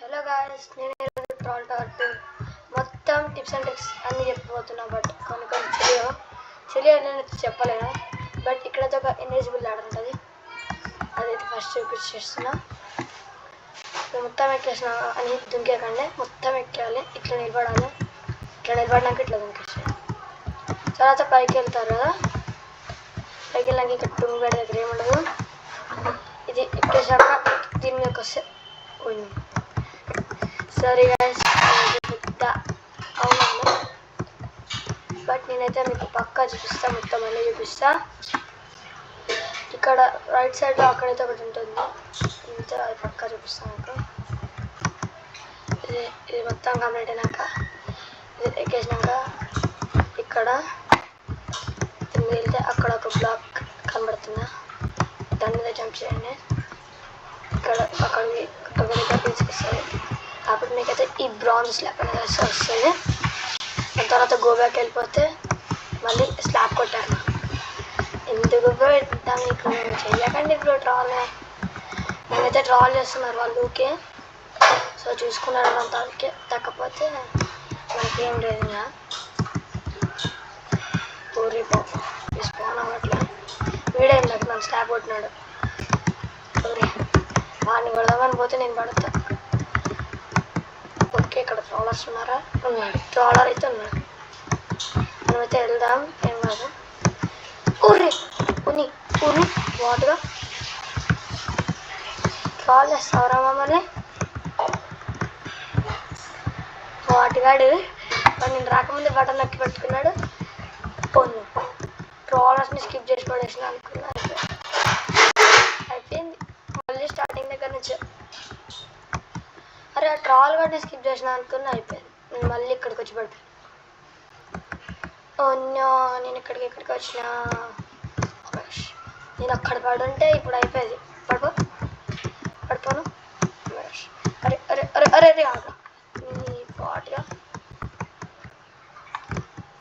Hello guys, నేను ఈరోజు troll tower 2 మొత్తం టిప్స్ అండ్ ట్రిక్స్ అన్నీ చెప్పబోతున్నా. బట్ కొన్ని తెలియదు చెప్పలేను. బట్ ఇక్కడైతే ఒక ఇన్విజిబుల్ ల్యాడర్ ఉంటుంది, అదైతే ఫస్ట్ చూపించేస్తున్నా. మొత్తం ఎక్కేసిన అని దుంకేకండి, మొత్తం ఎక్కేయాలి. ఇట్లా నిలబడాలి, ఇట్లా నిలబడినాక ఇట్లా దుంకేసేయాలి. తర్వాత పైకి వెళ్తారు కదా, పైకి వెళ్ళాక ఇక్కడ టుంగబెడ దగ్గర ఏముండదు. ఇది ఎక్కేసాక దీని మీదకి వస్తే సారీ గైస్, పెద్ద అవును. బట్ నేనైతే మీకు పక్కా చూపిస్తా, మొత్తం అన్నీ చూపిస్తా. ఇక్కడ రైట్ సైడ్లో అక్కడైతే ఒకటి ఉంటుంది, ఇంత అది పక్కా చూపిస్తాను మీకు. ఇది మొత్తం కంప్లీట్ అయినాక ఇది ఎక్కేసినాక ఇక్కడ వెళ్తే అక్కడ ఒక బ్లాక్ కనబడుతుందా, దాని మీద జంప్ చేయండి. ఇక్కడ అక్కడికి తీసుకొస్తుంది. అప్పుడు మీకైతే ఈ బ్రాంజ్ స్లాబ్ అనేది వస్తుంది. దాని తర్వాత గోబ్యాక్ వెళ్ళిపోతే మళ్ళీ స్లాబ్ కొట్టాను. ఎందుకు పెడతా మీకు చెయ్యకండి ఇప్పుడు ట్రాల్. నేనైతే ట్రాల్ చేస్తున్నారు వాళ్ళు ఊకే, సో చూసుకున్నారు అంత వాళ్ళకే. తగ్గపోతే మనకేం లేదు. ఇంకా ఊరి స్పాన్ అవ్వట్లే వీడేం నాకు నన్ను స్లాబ్ కొట్టినాడు. ఊరి వాడిని కొడదామని పోతే నేను పడతా. ఓకే, ఇక్కడ ట్రాలర్స్ ఉన్నారా? ఉన్నాడు, ట్రాలర్ అయితే ఉన్నాడు. మనమైతే వెళ్దాం, ఏం కాదు. ఊరి ఉని ఉని వాటుగా ట్రాల్ చేస్తావరా మమ్మల్ని? వాటిగాడు నేను రాకముందే బటన్ నొక్కి పెట్టుకున్నాడు. పోను ట్రాలర్స్ని స్కిప్ చేసి పడేసిన అనుకున్నా. అయిపోయింది. మళ్ళీ స్టార్టింగ్ దగ్గర నుంచి అరే ఆ ట్రాల్ కూడా స్కిప్ చేసిన అనుకున్నా. అయిపోయింది. నేను మళ్ళీ ఇక్కడికి వచ్చి పడిపోయాను. ఓన్యో, నేను ఇక్కడికి వచ్చిన. నేను అక్కడ పడుంటే ఇప్పుడు అయిపోయేది. పడిపోను. అరే అరే అరే అరే అరే ఆగా నీ పాటుగా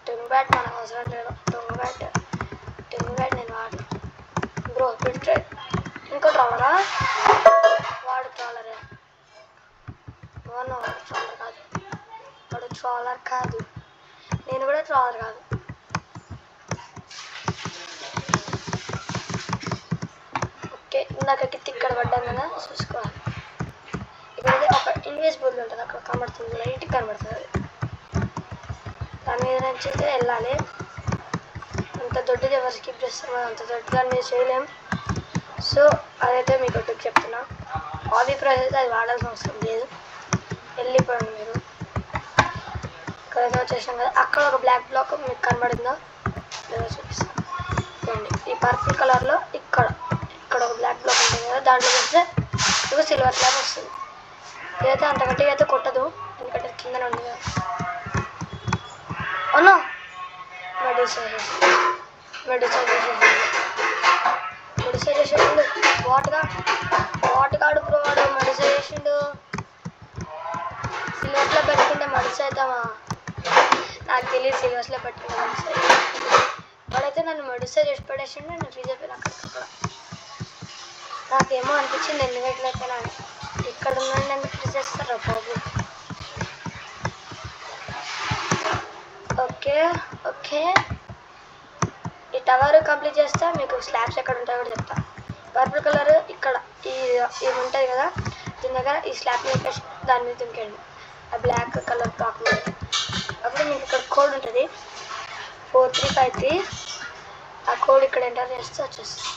టెంగ్ బ్యాట్ మనకు అవసరం లేదు. టెంగ్ బ్యాట్ నేను వాడు బ్రో. పెట్టే ఇంకో ట్రాలరా? వాడు ట్రాలరే. వాడు ట్రాలర్ కాదు, వాడు ట్రాలర్ కాదు, నేను కూడా ట్రాలర్ కాదు. ఓకే, ఇందాక ఇక్కడ పడ్డాను కదా, చూసుకోవాలి. ఇక్కడైతే ఒక ఇన్విజిబుల్ ఉంటుంది, అక్కడ కనబడుతుంది, లైట్కి కనబడుతుంది. దాని మీద నుంచి అయితే వెళ్ళాలి. అంత దొడ్డిది ఎవరు స్కిప్ చేస్తామో అంత దొడ్డు దాని మీద చేయలేం. సో అదైతే మీకు ఒకటి చెప్తున్నా. హాబీ ప్రైస్ అయితే అది వాడాల్సిన అవసరం లేదు, వెళ్ళిపోండి మీరు. ఇక్కడైతే వచ్చేసాం కదా, అక్కడ ఒక బ్లాక్ బ్లాక్ మీకు కనబడిందో లేదో చూపిస్తాను. చూడండి, ఈ పర్పుల్ కలర్లో ఇక్కడ ఒక బ్లాక్ బ్లాక్ ఉంటుంది కదా, దాంట్లో వస్తే ఒక సిల్వర్ స్లాబ్ వస్తుంది. ఇదైతే అంత గట్టిగా అయితే కొట్టదు, ఎందుకంటే కిందనే ఉంది కదా. అవునా, మెడిసైడ్ చేసిండు. వాటుగాడు బ్రో, వాడు మెడిసైడ్ చేసిండు. సిల్వర్స్లో పెట్టుకుంటే మెడిసైడ్ అవుతామా? నాకు తెలియదు సిల్వర్స్లో పెట్టుకుంటే మెడిసైడ్. వాడైతే నన్ను మెడిసైడ్ చేసి పడేసిండు. నేను ఫ్రీజ్ అయిపోయినా అక్కడ. నాకేమో అనిపించింది, ఎందుకు ఎట్లయిపోయినా ఇక్కడ ఉన్నాను నన్ను ఫ్రీజ్ చేస్తారా బాబు. ఓకే, ఈ టవర్ కంప్లీట్ చేస్తే మీకు స్లాబ్స్ ఎక్కడ ఉంటాయో కూడా చెప్తా. పర్పుల్ కలర్ ఇక్కడ ఇది ఉంటుంది కదా, దీని దగ్గర ఈ స్లాబ్ మీద దాని మీద దుంకండి, ఆ బ్లాక్ కలర్ బ్లాక్ మీద. అప్పుడు మీకు ఇక్కడ కోడ్ ఉంటుంది 4353. ఆ కోడ్ ఇక్కడ ఎంటర్ చేస్తే వచ్చేస్తుంది.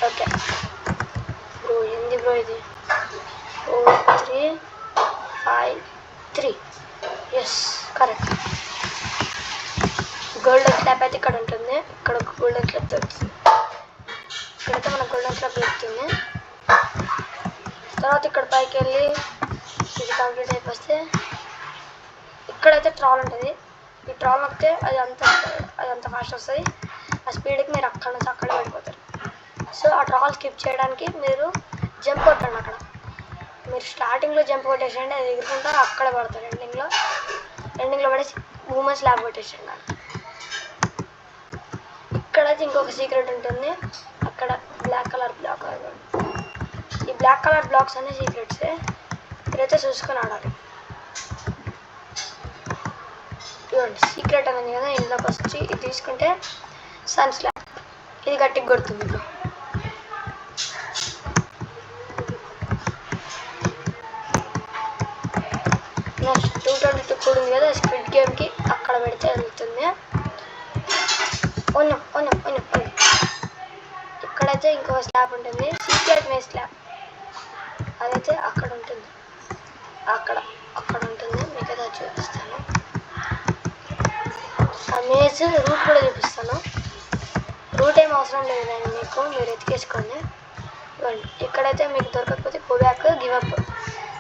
ఓకే బ్రో, ఏంది బ్రో ఇది? 4353. Yes, correct. గోల్డెన్ స్లాబ్ అయితే ఇక్కడ ఉంటుంది. ఇక్కడ ఒక గోల్డెన్ స్లాబ్ దొరుకుతుంది. ఇక్కడైతే మనకు గోల్డెన్ స్లాబ్ దొరుకుతుంది. తర్వాత ఇక్కడ పైకి వెళ్ళి ఇది కంప్లీట్ అయిపోతే ఇక్కడైతే ట్రాల్ ఉంటుంది. ఈ ట్రాల్ నొక్కితే అది అంత ఫాస్ట్ వస్తుంది. ఆ స్పీడ్కి మీరు అక్కడ నుంచి అక్కడే వెళ్ళిపోతారు. సో ఆ ట్రాల్ స్కిప్ చేయడానికి మీరు జంప్ కొట్టండి. అక్కడ మీరు స్టార్టింగ్లో జంప్ కొట్టేసేయండి, అది ఎగురుకుంటా అక్కడ పడతారు. ఎండింగ్లో పడేసి మూమెంట్ స్లాబ్ కొట్టేసేయండి. ఇక్కడ ఇక్కడైతే ఇంకొక సీక్రెట్ ఉంటుంది. అక్కడ బ్లాక్ కలర్ బ్లాక్, ఈ బ్లాక్ కలర్ బ్లాక్స్ అన్ని సీక్రెట్సే. ఇక్కడైతే చూసుకొని ఆడాలి. ఇవ్వండి సీక్రెట్ అనేది కదా, ఇంట్లోకి వచ్చి ఇది తీసుకుంటే సన్ స్లాబ్, ఇది గట్టిగా కొడుతుంది. ఇప్పుడు నెక్స్ట్ 222 కూడా ఉంది కదా, స్క్విడ్ గేమ్కి అక్కడ పెడితే వెళ్తుంది. ఇక్కడైతే ఇంకో స్లాబ్ ఉంటుంది, సీక్రెట్ మేజ్ స్లాబ్. అదైతే అక్కడ ఉంటుంది, అక్కడ ఉంటుంది. మీకు అయితే చూపిస్తాను. ఆ మేజ్ రూట్ కూడా చూపిస్తాను. రూట్ ఏం అవసరం లేదు మీకు, మీరు ఎతికేసుకోండి. ఇవ్వండి ఇక్కడైతే మీకు దొరకకపోతే గో బ్యాక్, గివప్.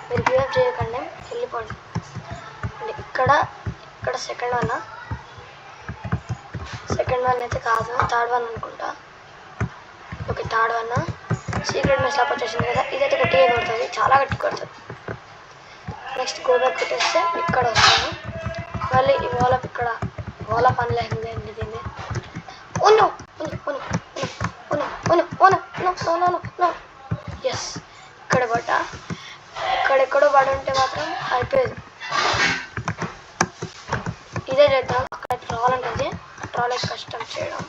మీరు గివప్ చేయకండి, వెళ్ళిపోండి. అండ్ ఇక్కడ సెకండ్ వన్ అయితే కాదు, థర్డ్ వన్ అనుకుంటా. Okay third one. సీక్రెట్ మెస్ లాప్ వచ్చేసింది కదా, ఇదైతే గట్టిగా కొడుతుంది, చాలా గట్టి కొడుతుంది. నెక్స్ట్ గో బ్యాక్ కొట్టేస్తే ఇక్కడ వస్తాను. మళ్ళీ ఈ వాలప్, ఇక్కడ వాలప్ అనలేండి దీన్ని. ఎస్ ఇక్కడ పడ్డా. ఇక్కడెక్కడో పడి ఉంటే మాత్రం అయిపోయేది. ఇదే చేద్దాం. అక్కడ ట్రాల్ ఉంటుంది, ట్రాల్ కష్టం చేయడం.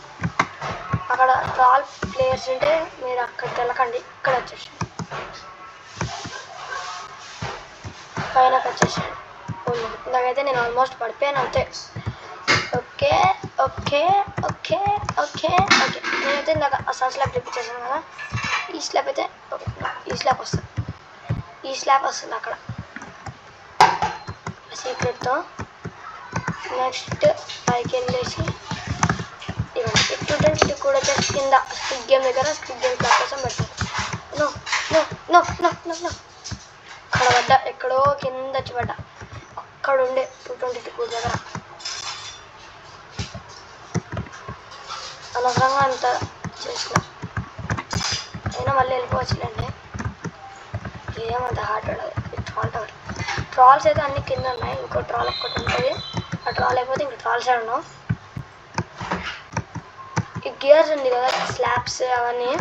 అక్కడ ట్రాల్ ప్లేయర్స్ ఉంటే మీరు అక్కడికి వెళ్ళకండి, ఇక్కడ వచ్చేసి పైనకి వచ్చేసాడు. ఇందాకైతే నేను ఆల్మోస్ట్ పడిపోయాను అంతే. ఓకే నేనైతే ఇందాక ఆ సన్ స్లాబ్ చూపించేసాను కదా, ఈ స్లాబ్ అయితే ఈ స్లాబ్ వస్తుంది అక్కడ సీక్రెట్తో. నెక్స్ట్ పైకి వెళ్ళేసి ఇవ్వండి 222 కూడా వచ్చేసి కింద స్క్విడ్ గేమ్ దగ్గర స్క్విడ్ గేమ్ క్లాస్ కోసం పెడతారు. అక్కడ పడ్డా, ఎక్కడో కింద వచ్చి పడ్డా. అక్కడ ఉండే 222 కూడా దగ్గర అనవసరంగా అంత చేసిన. అయినా మళ్ళీ వెళ్ళిపోవచ్చులేండి, ఏమంత హార్డ్ ఉండదు. ట్రాల్స్ అయితే అన్ని కింద ఉన్నాయి, ఇంకో ట్రాల్ ఒక్కటి ఉంటుంది. ఆ ట్రాల్ అయిపోతే ఇంకో ట్రాల్స్ ఉండవు. ఈ గేర్స్ ఉంది కదా, స్లాబ్స్ అవన్నీ,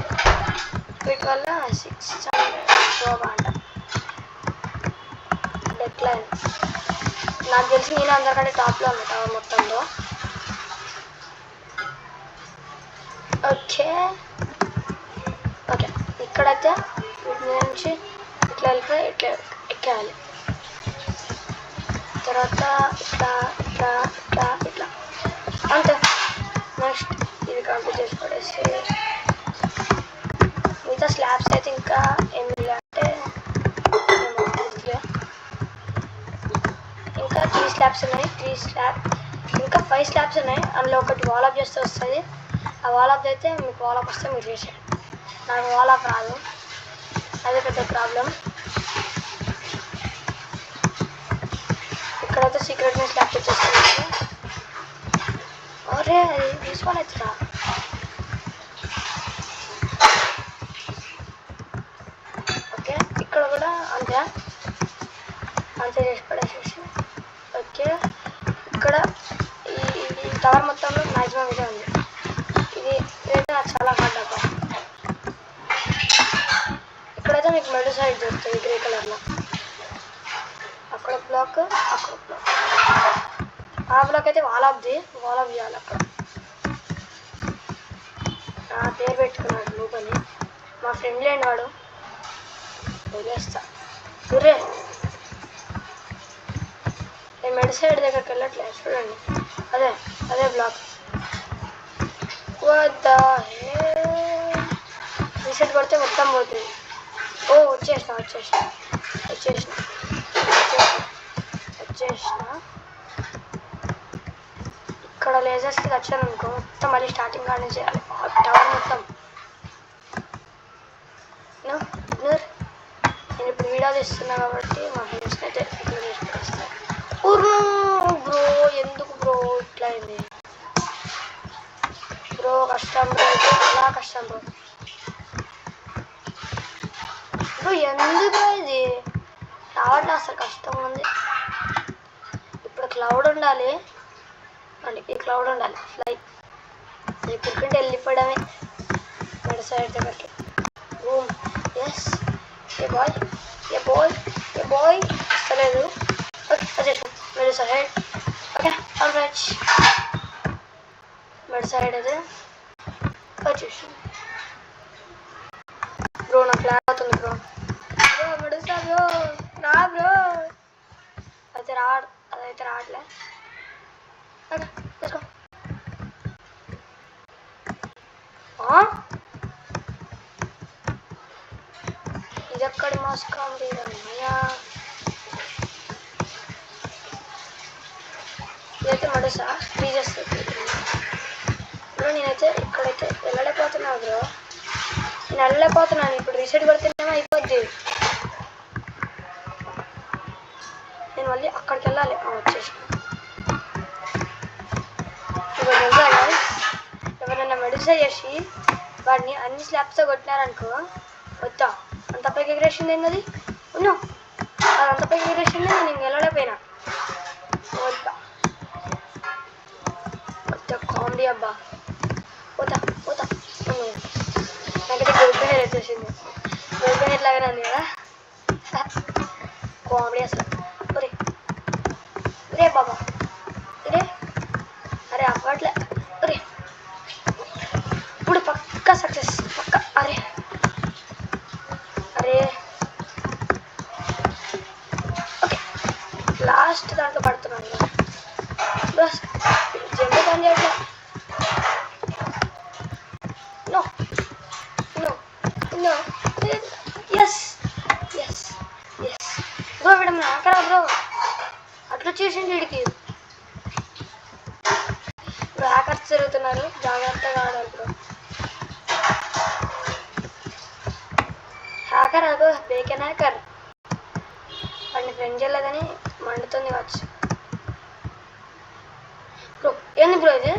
వీటి వల్ల 600 అంట డెక్లైన్. నాకు తెలిసి నేను అందరికంటే టాప్లో ఉంది టవర్ మొత్తంలో. ఓకే ఇక్కడైతే వీటి నుంచి ఇట్లా వెళ్తే ఇట్లా ఎక్కేయాలి. తర్వాత ఇట్లా అంతే. నెక్స్ట్ ఇది కంప్లీట్ చేసి పడేసి మిగతా స్లాబ్స్ అయితే ఇంకా ఏమి అంటే ఇంకా 3 స్లాబ్స్ ఉన్నాయి. ఇంకా 5 స్లాబ్స్ ఉన్నాయి. అందులో ఒకటి వాల్ అప్ చేస్తే వస్తుంది. ఆ వాల్ అప్ అయితే మీకు వాల్ అప్ వస్తే మీరు చేసేయండి. నాకు వాల్ అప్ రాదు, అదే పెద్ద ప్రాబ్లం. ఇక్కడైతే సీక్రెట్ మెస్ స్లాబ్ వచ్చేస్తుంది. అరే అది తీసుకోవాలి అవుతుందా? ఓకే ఇక్కడ కూడా అంతే చేసి పడేసేసి. ఓకే ఇక్కడ ఈ టవర్ మొత్తంలో మ్యాక్సిమం ఇదే ఉంది. ఇదైతే నాకు చాలా హార్డ్ అబ్బా. ఇక్కడైతే మీకు మెడు సైడ్ దొరుకుతుంది గ్రే కలర్లో. అక్కడ బ్లాక్ ఆ బ్లాక్ అయితే వాల్ ఆఫ్ చేయాలి. అక్కడ నా పేరు పెట్టుకున్నాడు లోపలి, మా ఫ్రెండ్ లేని వాడు. వదిలేస్తా గుర్రే. నేను మెడ్ సైడ్ దగ్గరికి వెళ్ళట్లేదు, చూడండి అదే బ్లాక్. రీసెట్ కొడితే మొత్తం పోతుంది. వచ్చేసిన ఇక్కడ లేజర్స్కి వచ్చాను అనుకో, మొత్తం మళ్ళీ స్టార్టింగ్ కానీ చేయాలి టవర్ మొత్తం. నేను ఇప్పుడు వీడియో తీస్తున్నా కాబట్టి మా ఫ్రెండ్స్ని అయితే ఇక్కడ తీసుకొస్తాను. బ్రో ఎందుకు బ్రో ఇట్లా అయింది బ్రో? కష్టం బ్రో, చాలా కష్టం బ్రో. ఎందుకు ఇది రావట్లే అసలు, కష్టంగా ఉంది. ఇప్పుడు క్లౌడ్ ఉండాలి, ఈ క్లౌడ్ ఉండాలి. ఎక్కడికంటే వెళ్ళిపోవడమే మెడ సైడ్ దగ్గరికి. బూమ్. ఎస్. ఏ బాయ్ ఏ బాయ్ ఏ బాయ్ వస్తలేదు. ఓకే వచ్చేసాం మెడ సైడ్. ఓకే ఆల్ రైట్ మెడ సైడ్ అయితే వచ్చేసాం. బ్రో నాకు ల్యాగ్ అవుతుంది బ్రో. బ్రో మెడుస్తా బ్రో రా బ్రో. అయితే అదైతే రావట్లే. ఓకే తీసుకో. ఇదెక్కడి మాస్ కామెడీ అన్నయ్యా. ఇదైతే మడుసా ఫ్రీ చేస్తుంది బ్రో. నేనైతే ఇక్కడైతే వెళ్ళలేకపోతున్నా బ్రో. నేను వెళ్ళలేకపోతున్నాను. ఇప్పుడు రీసెట్ కొడితేనేమో అయిపోద్ది. నేను మళ్ళీ అక్కడికి వెళ్ళాలి. వచ్చేసి ఇప్పుడు తెలుసా ఎవరైనా మెడిసా చేసి వాడిని అన్ని స్లాబ్స్తో కొట్టినారనుకో వద్దా అంత పైకి ఎగిరేసింది ఏంది ఉన్నా. అది అంత పైకి ఎగిరేసింది. నేను ఇంక వెళ్ళలేకపోయినా. వద్దా వద్దా కామెడీ అబ్బా. పోతా పోతా. నాకైతే గోల్డ్ హెయిర్ వచ్చేసింది. గోల్డ్ హెయిర్ లాగానే ఉంది కదా కామెడీ అసలు. ఒరే ఒరే బాబా ఇరే. అరే అవ్వట్లే. ఒరే ఇప్పుడు పక్కా సక్సెస్ పక్కా. అరే అరే ఓకే లాస్ట్ దాంట్లో పడుతున్నాను బస్. జంప్ పని చేయట్లే. No no no. Yes yes yes bro. వీడు నాకరా బ్రో. అట్లా చేసింది వీడికి. ఇప్పుడు హ్యాకర్స్ జరుగుతున్నారు. జాగ్రత్తగా ఆడాలి బ్రో. హ్యాకర్ అదో బేకెన్ హ్యాకర్. వాడిని ఫ్రెండ్ చేయలేదని మండుతుంది కావచ్చు బ్రో. ఏంది బ్రో ఇది?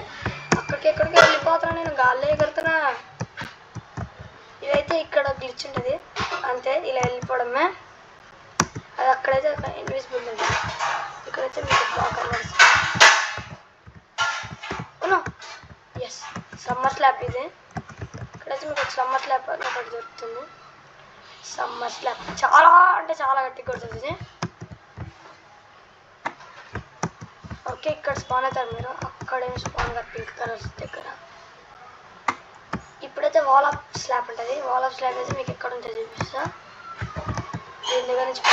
అక్కడికి ఎక్కడికి వెళ్ళిపోతున్నా. నేను గాల్లో ఎగురుతున్నా. ఇదైతే ఇక్కడ గ్లిచ్ ఉంటుంది అంతే. ఇలా వెళ్ళిపోవడమే. అది అక్కడైతే ఇన్విజిబుల్ ఉంటుంది. ఇక్కడైతే మీకు బ్లాక్ అవ్వాలి. ఎస్ సమ్మర్ స్లాబ్ ఇది. ఇక్కడైతే మీకు ఒక సమ్మర్ స్లాబ్ అని ఒకటి దొరుకుతుంది. సమ్మర్ స్లాబ్ చాలా అంటే చాలా గట్టిగా కొడుతుంది. ఓకే ఇక్కడ స్పాన్ అవుతారు మీరు. అక్కడేమి స్పాన్ గారు పింక్ కలర్స్ దగ్గర. ఇప్పుడైతే వాల్ ఆఫ్ స్లాబ్ ఉంటుంది. వాల్ ఆఫ్ స్లాబ్ అయితే మీకు ఎక్కడ ఉంటుంది చూపిస్తా. దీని దగ్గర నుంచి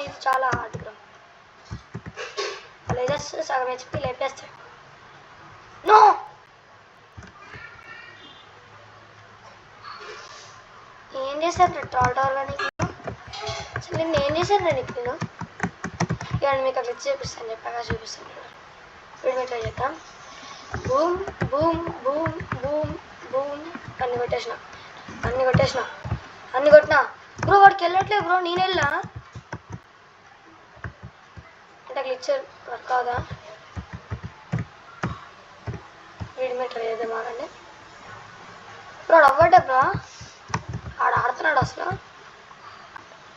ఇది చాలా హార్డ్ బ్రో. లేజర్స్ సగం హెచ్పి లేపేస్తాడు. నో ఏం చేశారు టాల్ ఆర్గానిక్ అసలు నేను ఏం చేశాను నీకు. నేను ఇవన్నీ మీకు అట్లా చూపిస్తాను. చెప్పాక చూపిస్తాను. ఇప్పుడు ఇట్లా చేద్దాం. Boom boom boom boom boom. అన్ని కొట్టేసిన అన్ని కొట్టినా బ్రో. వాడికి వెళ్ళట్లేదు బ్రో. నేను వెళ్ళా అంటే గ్లిచర్ వర్క్ అవుదా. వీడి మీద ట్రై చేద్దాం ఆగండి బ్రో. అవ్వడే బ్రో. ఆడుతున్నాడు అసలు.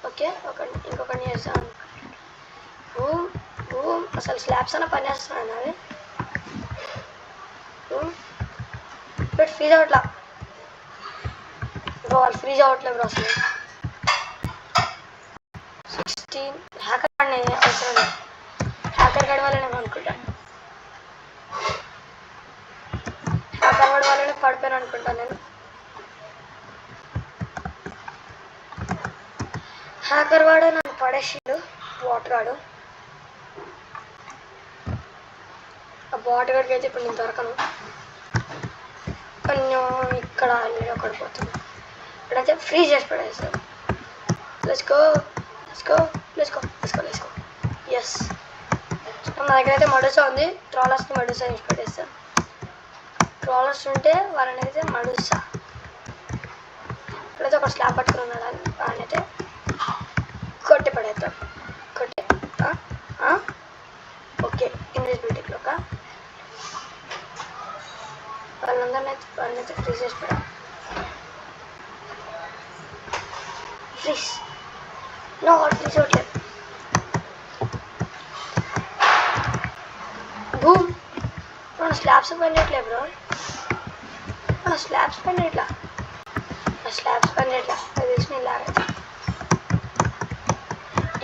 ఓకే ఇంకొకటి చేస్తాను. Boom boom. అసలు స్లాబ్స్ అన్న పని చేస్తున్నాను. అది బూమ్. ఇప్పుడు ఫ్రీజ్ అవ్వట్లా బ్రో. వాళ్ళు ఫ్రీజ్ అవ్వట్లేదు బ్రో అసలు. 16 హ్యాకర్ అవసరం లేదు. హ్యాకర్ గడి వాళ్ళని అనుకుంటాను. హ్యాకర్ గడి వాళ్ళని పడిపోయాను అనుకుంటాను నేను. హ్యాకర్ వాడు నన్ను పడేసిండు. వాటర్ వాడు. ఆ బాట్ గడికి అయితే ఇప్పుడు నేను దొరకను. కొంచెం ఇక్కడ ఒకటి పోతుంది. ఇక్కడైతే ఫ్రీ చేసి పడేస్తాను. Let's go yes. నా దగ్గర అయితే మడుసా ఉంది. ట్రాలర్స్ని మడుసా వేసి పెట్టేస్తాను. ట్రాలర్స్ ఉంటే వాళ్ళని అయితే మడుసా. ఇక్కడైతే ఒక స్లాబ్ పట్టుకుని ఉన్నాడు. వాళ్ళని అయితే కొట్టి పడేద్దాం. కొట్టి ఓకే ఇన్విజిబిలిటీలోక వాళ్ళనైతే ఫ్రీజ్ చేసి పడా. ఫ్రీజ్ నో వాడు ఫ్రీజ్ అవ్వట్లేదు. బూమ్. స్లాబ్స్ పని చేయట్లే బ్రో. స్లాబ్స్ పని చేయట్లా. స్లాబ్స్ పని చేయట్లా. అది తెలిసి నేను లాగైతే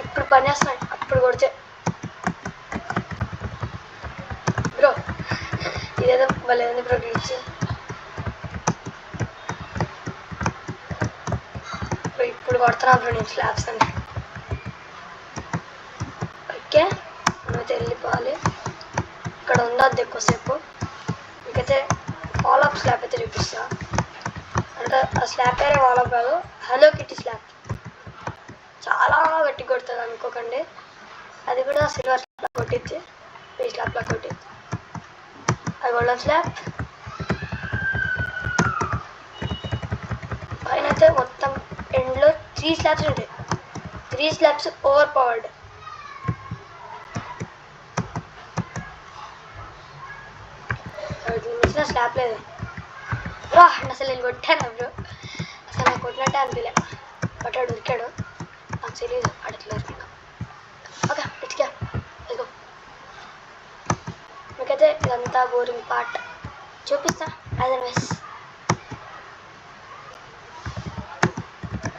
ఇప్పుడు పని చేస్తున్నాయి. అప్పుడు కొడితే బ్రో ఇదేదో భలే ఉంది బ్రో. గ్లిచ్ ఇప్పుడు కొడుతున్నా బ్రో నేను స్లాబ్స్ అంటే. ఓకే మనమైతే వెళ్ళిపోవాలి. ఇక్కడ ఉండద్దు ఎక్కువసేపు. ఇంకైతే వాల్-అప్ స్లాబ్ అయితే చూపిస్తా. అంటే ఆ స్లాబ్ పేరే వాల్-అప్ కాదు, హలో కిటీ స్లాబ్. చాలా గట్టి కొడుతుంది అనుకోకండి. అది కూడా సిల్వర్ స్లాబ్ కొట్టించి ఈ స్లాబ్లా కొట్టించి. అది గోల్డెన్ స్లాబ్. పైన అయితే మొత్తం ఎండ్లో 3 స్లాబ్స్ ఉంటాయి. 3 స్లాబ్స్ ఓవర్ పవర్డ్. మించిన స్లాబ్ లేదు బ్రో. అసలు నేను కొట్టాను బ్రో. అసలు నాకు కొట్టినట్టే అనిపించలే. కొట్టాడు ఉరికాడు. నాకు తెలియదు అట్లా ఉరికా. ఓకే ఇట్లా ఇదిగో మీకైతే ఇదంతా బోరింగ్ పార్ట్ చూపిస్తా. అదర్వైజ్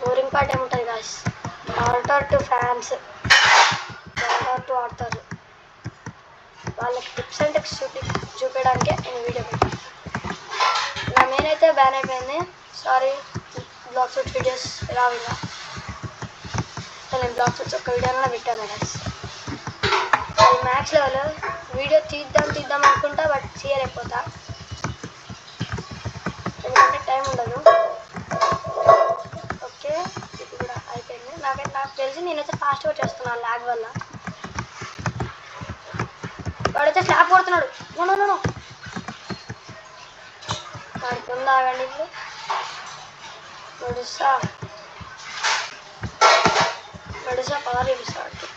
బోరింగ్ పార్ట్ ఏముంటుంది గాయ్స్. ఆల్టర్ టు ఫ్యాన్స్, ఆల్టర్ టు ఆడతారు. వాళ్ళకి టిప్స్ అండ్ ట్రిక్స్ చూపించడానికే నేను వీడియో పెట్టాను. నా మెయిన్ అయితే బ్యాన్ అయిపోయింది. సారీ. బ్లాగ్ షూట్ వీడియోస్ రావిగా. నేను బ్లాగ్ షూట్స్ ఒక్క వీడియోలో పెట్టాను గైస్. అది మ్యాక్స్ లెవెల్. వీడియో తీద్దాం అనుకుంటా, బట్ చేయలేకపోతా ఎందుకంటే టైం ఉండదు. ఓకే ఇది కూడా అయిపోయింది. నాకు తెలిసి నేనైతే ఫాస్ట్గా చేస్తున్నాను ల్యాగ్ వల్ల. వాడైతే స్లాబ్ కొడుతున్నాడు. నో వాడికి ఉందా ఆగండి. ఇప్పుడు మెడుసా పవర్ చూపిస్తాడు.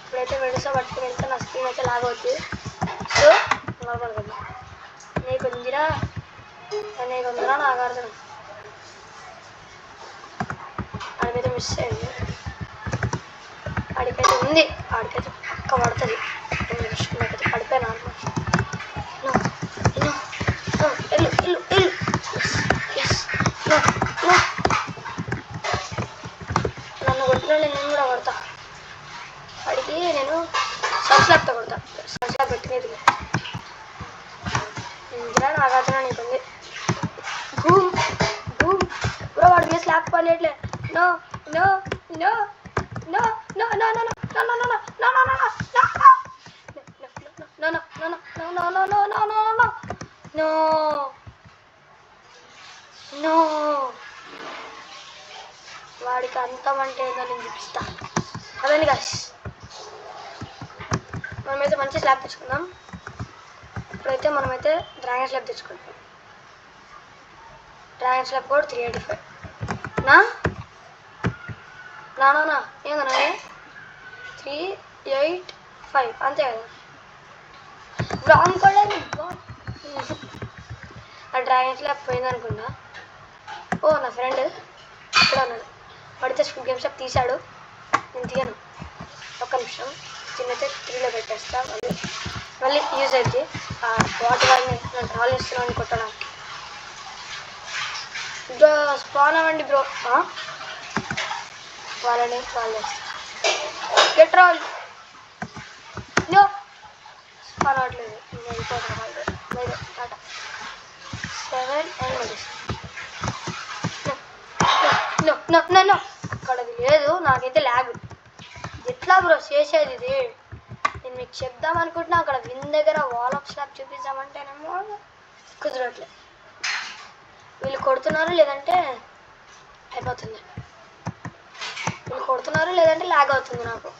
ఇప్పుడైతే మెడుసా పట్టుకుని వెళ్తే నా స్క్రీన్ అయితే లాగ్ అవుతుంది. సో నార్మల్ కదా నీకు ఉందిరా నాకు అర్థం. ఆడికైతే మిస్ అయింది. ఆడికైతే ఉంది. ఆడికైతే పక్క పడుతుంది. నాకైతే పడిపోయాను ఆల్మోస్ట్. నన్ను కొట్టిన నేను కూడా కొడతా. వాడికి నేను సన్స్లాబ్తో కొడతా. సన్స్లాబ్ పెట్టినది ఇందిరా నాగార్జున నీకుంది. Boom boom bro. వాడి మీద స్లాబ్ పనియట్లే. No no no no no no no no no no no no no no. వాడికి అంతమంటే ఏదో నేను చూపిస్తా. అదండి గాయ్స్, మనమైతే మంచి స్లాబ్ తెచ్చుకుందాం. ఇప్పుడైతే మనమైతే డ్రాగన్ స్లాబ్ తెచ్చుకుంటాం. డ్రాగన్ స్లాబ్ కూడా 385. నా ఏందన్నా 385 అంతే కదా. రాంగ్ కూడా ఆ డ్రాగన్ స్లాబ్ పోయిందనుకున్నా. ఓ నా ఫ్రెండ్ ఇక్కడ ఉన్నాడు. పడితే స్కూల్ గేమ్ షాప్ తీశాడు. నేను తీయను. ఒక్క నిమిషం. చిన్నైతే 3లో పెట్టేస్తా. మళ్ళీ యూజ్ అయింది. వాటి వాళ్ళని నేను ట్రాల్ చేస్తున్నాను కొట్టడానికి. బ్రో స్పాన్ అవ్వండి బ్రో. వాళ్ళని వాళ్ళు గెట్ రాల్. నో స్పాన్ అవ్వట్లేదు. నేను వెళ్ళిపోతాను. వాళ్ళు టాటా 7 అండ్ నో అక్కడ లేదు. నాకైతే ల్యాగ్. ఎట్లా బ్రో చేసేది ఇది? నేను మీకు చెప్దాం అనుకుంటున్నా. అక్కడ విన్ దగ్గర వాల్-అప్ స్లాబ్ చూపిద్దామంటేనేమో కుదరట్లేదు. వీళ్ళు కొడుతున్నారు లేదంటే అయిపోతుంది. వీళ్ళు కొడుతున్నారు లేదంటే ల్యాగ్ అవుతుంది నాకు.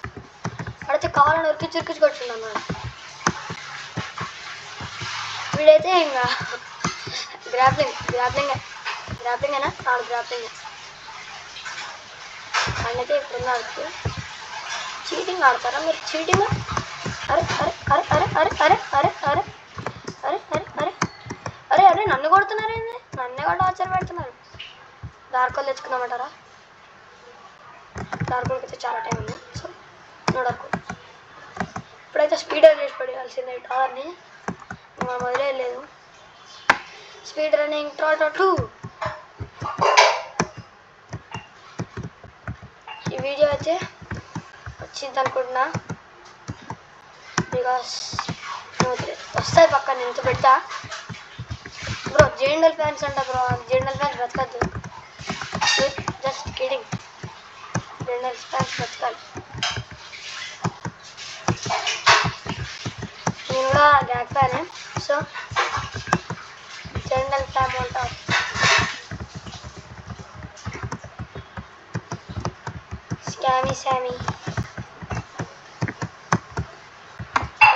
అక్కడైతే కావాలని ఉరికిచ్చి కొట్టున్నాను. వీడైతే ఇంకా గ్రాప్లింగ్ అయినా 4 గ్రాప్లింగ్. వాళ్ళైతే ఇప్పుడున్నారు. చీటింగ్ ఆడతారా మీరు? చీటింగ్. అరే అరే అరే అరే అరే అరే అరే అరే అరే అరే అరే అరే అరే నన్ను కొడుతున్నారు ఏంది? నన్నే కూడా టార్చర్ పెడుతున్నారు. డార్కోల్ తెచ్చుకుందామంటారా? డార్కోల్కి అయితే చాలా టైం ఉంది. సో నో డార్కోల్. ఇప్పుడైతే స్పీడ్ చేసి పడేయాల్సిందే టార్ని. మనం వదిలేదు. స్పీడ్ రన్నింగ్ ట్రో 2. ఈ వీడియో అయితే వచ్చింది అనుకుంటున్నా, బికాస్ వస్తాయి పక్కన ఎంత పెడతా. బ్రో జెండల్ ఫ్యాన్స్ అంట బ్రో, జెండల్ ఫ్యాన్స్ బతకద్దు. జస్ట్ కిడింగ్, జెండల్ ఫ్యాన్స్ బతకాలి. నేను కూడా గ్యాక్ ఫ్యానే, సో జెండల్ ఫ్యాన్ అంటా. శామీ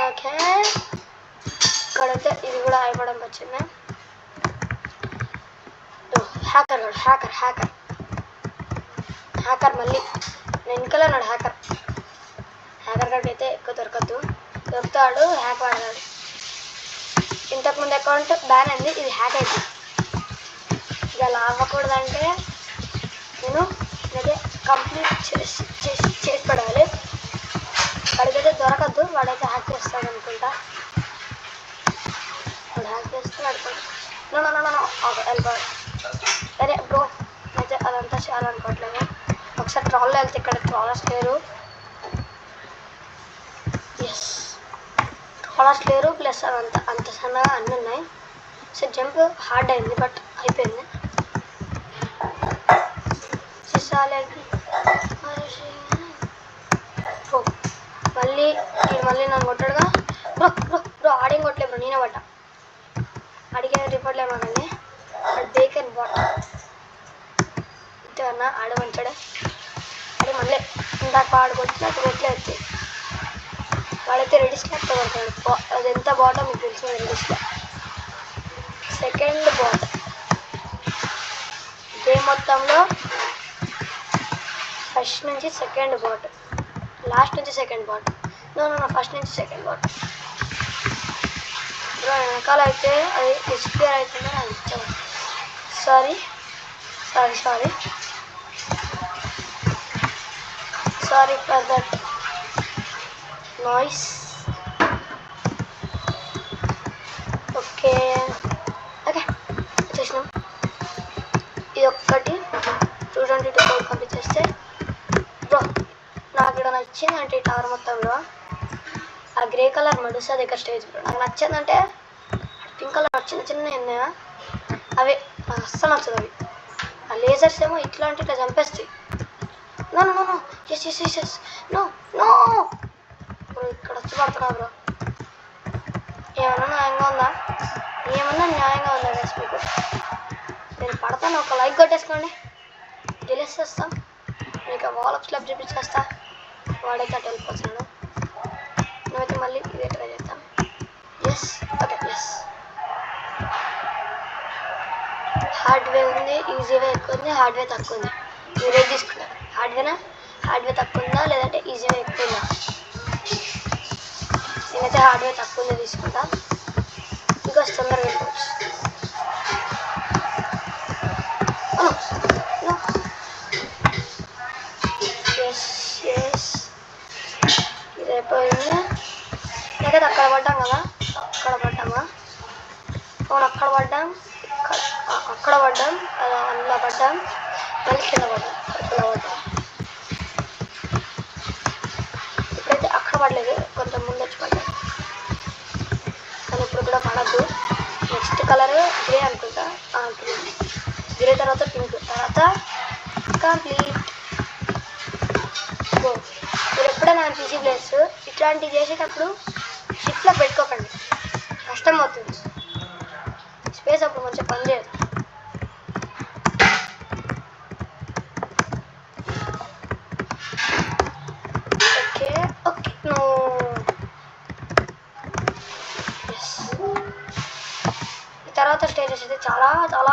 ఓకే, ఇక్కడైతే ఇది కూడా అయిపోవడానికి వచ్చింది. హ్యాకర్ మళ్ళీ వెనకలో ఉన్నాడు. హ్యాకర్ గడికి అయితే ఎక్కువ దొరుకుతాడు, హ్యాక్ వాడతాడు. ఇంతకుముందు అకౌంట్ బ్యాన్ అయింది, ఇది హ్యాక్ అయింది. ఇది అలా అవ్వకూడదంటే నేను ఇదైతే కంప్లీట్ చేసి పడాలి. వాడికైతే దొరకద్దు, వాడైతే హ్యాక్ చేస్తాడు అనుకుంటా. వాడు హ్యాక్ చేస్తే వాడుకోండి. వెళ్ళిపోవాలి. సరే బ్రో, అయితే అదంతా చేయాలనుకోవట్లేదు. ఒకసారి ట్రాల్లో వెళ్తే ఇక్కడ ట్రాలర్స్ లేరు. ఎస్, ట్రాలర్స్ లేరు, ప్లస్ అదంతా అంత సన్నగా అన్నీ ఉన్నాయి. సో జంప్ హార్డ్ అయింది, బట్ అయిపోయింది. మళ్ళీ నన్ను కొట్టాడుగా. బ్రో ఆడికి కొట్టలే బ్రో, నేనే పడ్డా. అడిగే రిపోర్ట్ లేమాకండి, అది బేకన్ బాట్ ఇంతేనా. ఆడ మంచాడే, అది మళ్ళీ ఇందాక ఆడుకొచ్చినట్టు కొట్టలేదు. వాడైతే రెడీ స్లాప్ కొడతాడు. అది ఎంత బాటో మీకు తెలుసు, ready slap second bot. Game మొత్తంలో ఫస్ట్ నుంచి సెకండ్ బాట్, లాస్ట్ నుంచి సెకండ్ బాట్. నో ఫస్ట్ నుంచి సెకండ్ బాట్. వెనకాల అయితే అది డిస్ప్లే అవుతుందని అది ఇచ్చాము. Sorry for that noise. Okay వచ్చేసినాం. ఇది ఒక్కటి 222 కోడ్ కంప్లీట్ చేస్తే బ్రో నాకు ఇక్కడ నచ్చిందంటే ఈ టవర్ మొత్తంలో ఆ గ్రే కలర్ మడుసా దగ్గర స్టేజ్ బ్రో నాకు నచ్చిందంటే. పింక్ కలర్ చిన్న ఉన్నాయా అవి నాకు అస్సలు నచ్చదు. అవి ఆ లేజర్స్ ఏమో ఇట్లా చంపేస్తాయి. నో బ్రో ఇక్కడ వచ్చి పడుతున్నా బ్రో. ఏమన్నా న్యాయంగా ఉందా వేసి మీకు నేను పడతాను. ఒక లైక్ కొట్టేసుకోండి, గెలిచేస్తాం. మీకు వాల్ స్లాబ్ చూపించేస్తా. వాడైతే అటు వెళ్ళిపోతున్నాడు. నువ్వైతే మళ్ళీ ఇదే ట్రై చేద్దాం. ఎస్ హార్డ్వే ఉంది, ఈజీవే ఎక్కువ ఉంది, హార్డ్వే తక్కువ ఉంది. మీరే తీసుకుంటారు, హార్డ్వే తక్కువ ఉందా లేదంటే ఈజీవే ఎక్కువ ఉందా? నేనైతే హార్డ్వే తక్కువ ఉందే తీసుకుంటా, బికాస్ తొందరగా వెళ్ళిపోవచ్చు. ఇది అయిపోయింది. నాకైతే అక్కడ పడ్డాం కదా, అక్కడ పడ్డాం, అలా పడ్డాం, మళ్ళీ కింద పడ్డాం. ఇప్పుడైతే అక్కడ పడలేదు, కొంచెం ముందు వచ్చి పడ్డాం. కానీ ఇప్పుడు కూడా పడద్దు. నెక్స్ట్ కలర్ గ్రే అనుకుంటా. గ్రే తర్వాత పింక్, తర్వాత కంప్లీట్. మీరు ఎప్పుడైనా పీసీ ప్లేస్ ఇట్లాంటివి చేసేటప్పుడు షిఫ్ట్లో పెట్టుకోకండి, కష్టం అవుతుంది. స్పేస్ అప్పుడు కొంచెం పనిచేయదు. ఓకే ఈ తర్వాత స్టేజెస్ అయితే చాలా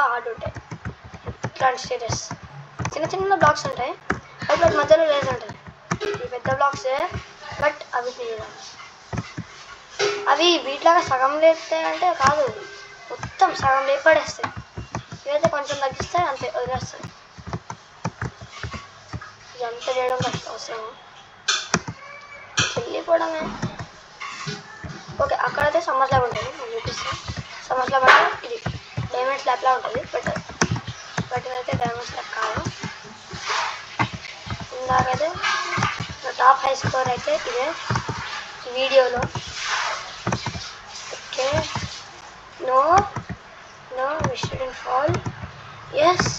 హార్డ్ ఉంటాయి. ఇట్లాంటి స్టేజెస్ చిన్న బ్లాక్స్ ఉంటాయి, బట్ మధ్యలో లేజ్ ఉంటుంది. ఈ పెద్ద బ్లాక్సే, బట్ అవి వీటిలాగా సగం లేపుతాయి అంటే కాదు, మొత్తం సగం లేపడేస్తాయి. ఇవైతే కొంచెం తగ్గిస్తాయి, అంతే వదిలేస్తాయి. ఇదంతా చేయడం కష్టం, అవసరం వెళ్ళిపోవడమే. ఓకే అక్కడైతే సమ్మర్ స్లాబ్ ఉంటుంది నేను చూపిస్తాను. సమ్మర్ స్లాబ్ అంటే ఇది డైమండ్ స్లాబ్లా ఉంటుంది. బట్ ఇదైతే డైమండ్ స్లాబ్ కాదు. ఇందాకైతే నా టాప్ హై స్కోర్ అయితే ఇదే వీడియోలో. Okay no no we shouldn't fall. Yes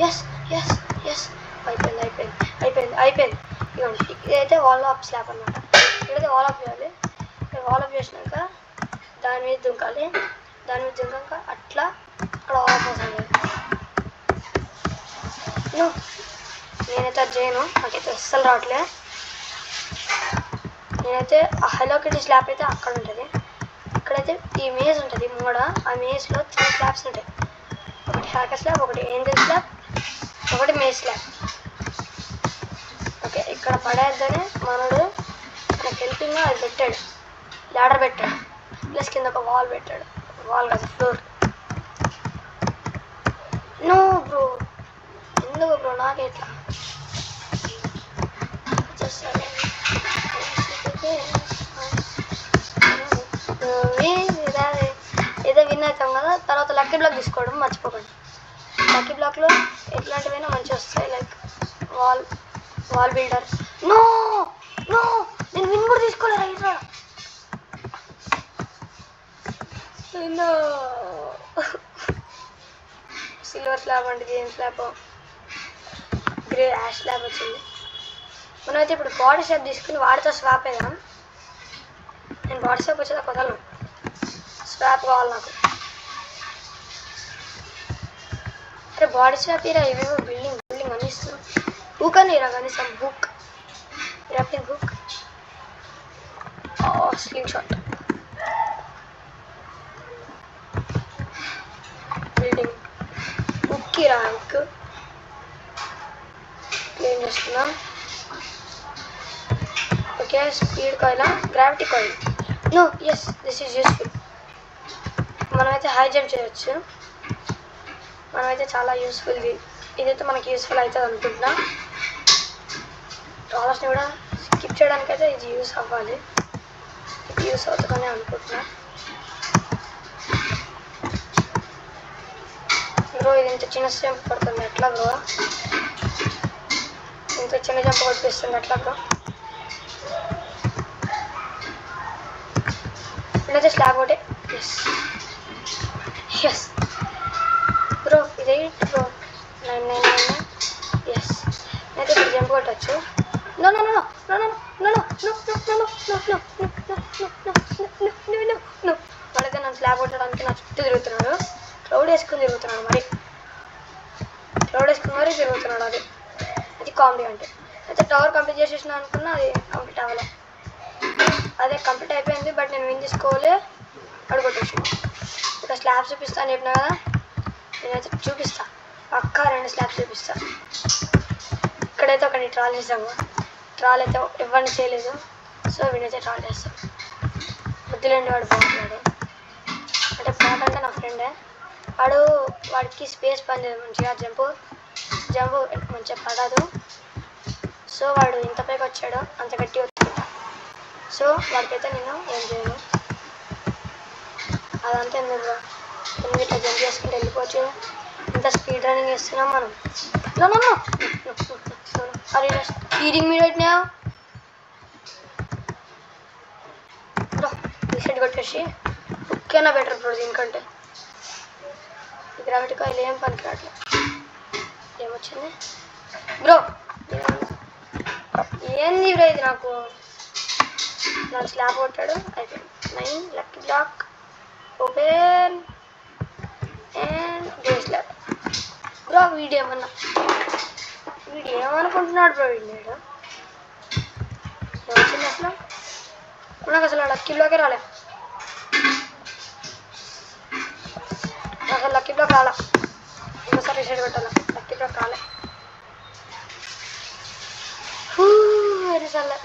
yes yes yes అయిపోయింది. ఇదైతే వాల్ ఆఫ్ స్లాబ్ అనమాట. ఇక్కడైతే వాల్ ఆఫ్ చేయాలి. వాల్ ఆఫ్ చేసినాక దాని మీద దుంకాలి. దాని మీద దుంకాక అట్లా అక్కడ వాల్ ఆఫ్ వస్తుంది. నేనైతే అది చేయను, నాకైతే అస్సలు రావట్లే. నేనైతే ఆ హలో కిటీ స్లాబ్ అయితే అక్కడ ఉంటుంది. ఇక్కడైతే ఈ మేజ్ ఉంటుంది మూడ. ఆ మేజ్లో 3 స్లాబ్స్ ఉంటాయి. ఒకటి హ్యాకర్ స్లాబ్, ఒకటి ఏంజల్ స్లాబ్, ఒకటి మేజ్ స్లాబ్. ఓకే ఇక్కడ పడేద్దని మనడు నాకు హెల్పింగ్గా అది పెట్టాడు, ల్యాడర్ పెట్టాడు, ప్లస్ కింద ఒక వాల్ పెట్టాడు. వాల్ కాదు ఫ్లోర్. నో బ్రో, ఎందుకు బ్రో నాకే ఇట్లా ఏదో విన్ అవుతాం కదా, తర్వాత లక్కీ బ్లాక్ తీసుకోవడం మర్చిపోకండి. లక్కీ బ్లాక్లో ఎట్లాంటివైనా మంచిగా వస్తాయి, like wall builder. No no నేను విన్ కూడా తీసుకోలేరా ఇట్లా. సిల్వర్ స్లాబ్ అంటే game slab, grey ash slab వచ్చింది. మనమైతే ఇప్పుడు బాడీ షాప్ తీసుకుని వాడితో స్వాప్ అయ్యాం. నేను బాడీ షాప్ వచ్చేదా కొదలను, స్వాప్ కావాలి నాకు. అరే బాడీ షాప్ ఇరా, ఇవేమో బిల్డింగ్ అన్ని ఇస్తున్నాం. హుక్ అని ఇరా కనీసం, hook grappling hook, slingshot, building hook ఇరా. హుక్ క్లీన్ చేస్తున్నాం. Okay speed coil, gravity coil. No yes this is useful. మనమైతే హై జంప్ చేయొచ్చు. మనమైతే చాలా యూస్ఫుల్. ఇదైతే మనకి యూస్ఫుల్ అవుతుంది అనుకుంటున్నా. డాలర్స్ని కూడా స్కిప్ చేయడానికైతే ఇది యూస్ అవ్వాలి. ఇది యూస్ అవుతుందని అనుకుంటున్నా. బ్రో ఇది ఇంత చిన్న జంప్ పడుతుంది ఎట్లా బ్రో, ఇంత చిన్న జంప్ కొట్టిస్తుంది ఎట్లా బ్రో. ఇప్పుడైతే స్లాబ్ ఒకటి. ఎస్ బ్రో ఇది బ్రో 999. ఎస్ నేనైతే ఇప్పుడు జంప్ కొట్టచ్చు. No no no no no no no no. వాళ్ళైతే నన్ను స్లాబ్ కొట్టడానికి నా చుట్టూ తిరుగుతున్నాడు. క్రౌడ్ వేసుకుని తిరుగుతున్నాడు, మరీ తిరుగుతున్నాడు. అది కామెడీ అంటే. అయితే టవర్ కంప్లీట్ చేసేసిన అనుకున్నా, అది కంప్లీట్ అవ్వలే. అదే కంప్లీట్ అయిపోయింది, బట్ నేను విన్ తీసుకోవాలి. అడుగొట్టేసి ఇక్కడ స్లాబ్స్ చూపిస్తా అని చెప్పినా కదా, నేనైతే చూపిస్తా పక్కా 2 స్లాబ్స్ చూపిస్తా. ఇక్కడైతే ఒకటి ట్రాల్ చేసాము. ట్రాల్ అయితే ఎవరిని చేయలేదు, సో వీడైతే ట్రాల్ చేస్తాం. బుద్ధిలేండి వాడు బాగున్నాడు. అంటే బాగుంటే నా ఫ్రెండే వాడికి స్పేస్ పని చేయదు మంచిగా, జంపు మంచిగా పడదు. సో వాడు ఇంత పైకి వచ్చాడు, అంత గట్టి వచ్చాడు. సో వాడికైతే నేను ఏం చేయను. అదంతా ఎందుకు ఇట్లా జంప్ చేసుకుంటూ వెళ్ళిపోవచ్చు. ఇంత స్పీడ్ రన్నింగ్ చేస్తున్నాం మనం. అరే స్పీడింగ్ మీ రైట్ నా బ్రో. రీసెట్ కొట్టేసి ఓకేనా బెటర్ బ్రో. దీనికంటే గ్రావిటీ కాయిల్ ఏం పనికి రావట్లేదు. ఏమొచ్చింది బ్రో, ఏంది బ్రో ఇది. నాకు స్లాబ్ కొట్టాడు, అయిపోయింది. 9 lucky block open and day slab. Bro వీడు ఏమనుకుంటున్నాడు బ్రో. వీడు ఏమొచ్చింది అసలు, నాకు అసలు లక్కీ బ్లాకే రాలే. అసలు లక్కీ బ్లాక్ రాలా. ఇంకోసారి రీసెట్ పెట్టాలా, లక్కీ బ్లాక్ రాలే.